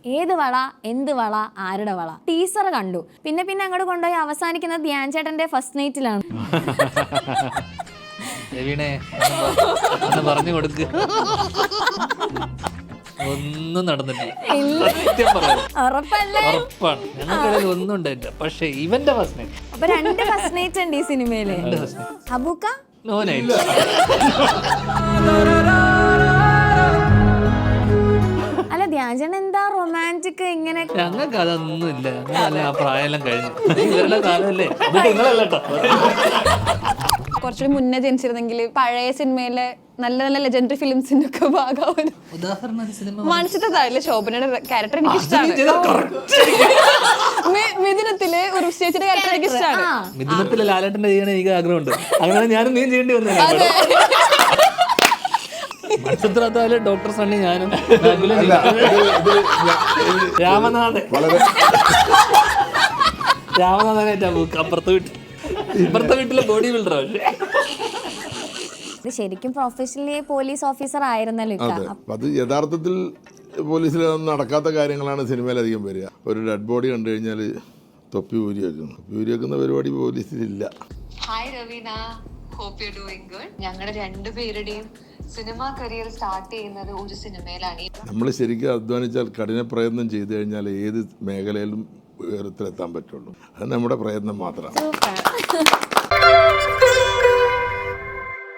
ഏത് വള, എന്ത് വള, ആരുടെ വള. ടീസർ കണ്ടു, പിന്നെ അങ്ങോട്ട് കൊണ്ടുപോയി അവസാനിക്കുന്നത് ധ്യാൻ ചേട്ടന്റെ ഫസ്റ്റ് നൈറ്റിലാണ്. പറഞ്ഞു കൊടുക്ക്. ഒന്നും നടന്നിട്ടില്ല. ഉറപ്പല്ലേ? ഉറപ്പാണ്, ഞങ്ങൾക്കിടയിൽ ഒന്നും ഉണ്ടായില്ല. പക്ഷെ ഇവന്റെ ഫസ്റ്റ് നൈറ്റ്. അപ്പൊ 2 ഫസ്റ്റ് നൈറ്റ് ഉണ്ട് ഈ സിനിമയില്. അബൂക്ക നോ നൈറ്റ്. അല്ല ധ്യാൻചേട്ടൻ എന്താ റൊമാൻറ്റിക് ഇങ്ങനെ? ഞങ്ങൾക്ക് അതൊന്നും ഇല്ല. ഞങ്ങളല്ല ആ പ്രായമെല്ലാം കഴിഞ്ഞു. ഇവരുടെ കാലമല്ലേ, നിങ്ങളല്ലോ. കുറച്ചുകൂടി മുന്നേ ജനിച്ചിരുന്നെങ്കിൽ പഴയ സിനിമയിലെ നല്ല നല്ല ലെജൻഡറി ഫിലിംസിന്റെ ഒക്കെ ഭാഗമാവും. മണിച്ചിട്ടല്ലേ ശോഭനയുടെ ക്യാരക്ടർ എനിക്ക് ഇഷ്ടമാണ്. മിഥുനത്തിലെ ഒരു ചേച്ചിയുടെ ക്യാരക്ടർ എനിക്ക് ഇഷ്ടമാണ്. മിഥുനത്തിലെ ലാലേട്ടന്റെ ചെയ്യാൻ എനിക്ക് ആഗ്രഹമുണ്ട്. അങ്ങനെ ഞാനും നീ ചെയ്യേണ്ടി വന്നത്. മത്സരത്തിലെ ഡോക്ടർ സണ്ണി ഞാനും രാമനാഥനായിട്ടാ ബുക്ക്. അപ്പുറത്തെ വീട്ടിലെ ബോഡി ബിൽഡർ. ശരിക്കും പ്രൊഫഷണലി പോലീസ് ഓഫീസർ ആയിരുന്നല്ലോ. അത് യഥാർത്ഥത്തിൽ പോലീസിൽ നടക്കാത്ത കാര്യങ്ങളാണ് സിനിമയിലധികം വരിക. ഒരു ഡെഡ് ബോഡി കണ്ടു കഴിഞ്ഞാൽ തൊപ്പി ഊരി വെക്കുന്ന പരിപാടി പോലീസിലില്ല. Hi Raveena, hope you doing good. ഞങ്ങളുടെ രണ്ടുപേരുടെയും സിനിമ കരിയർ സ്റ്റാർട്ട് ചെയ്യുന്നത് ഒരു സിനിമയിലാണ്. നമ്മൾ ശരിക്കും അധ്വാനിച്ചാൽ, കഠിന പ്രയത്നം ചെയ്തു കഴിഞ്ഞാൽ ഏത് മേഖലയിലും ഉയരത്തിലെത്താൻ പറ്റുള്ളൂ. അത് നമ്മുടെ പ്രയത്നം മാത്രമാണ്.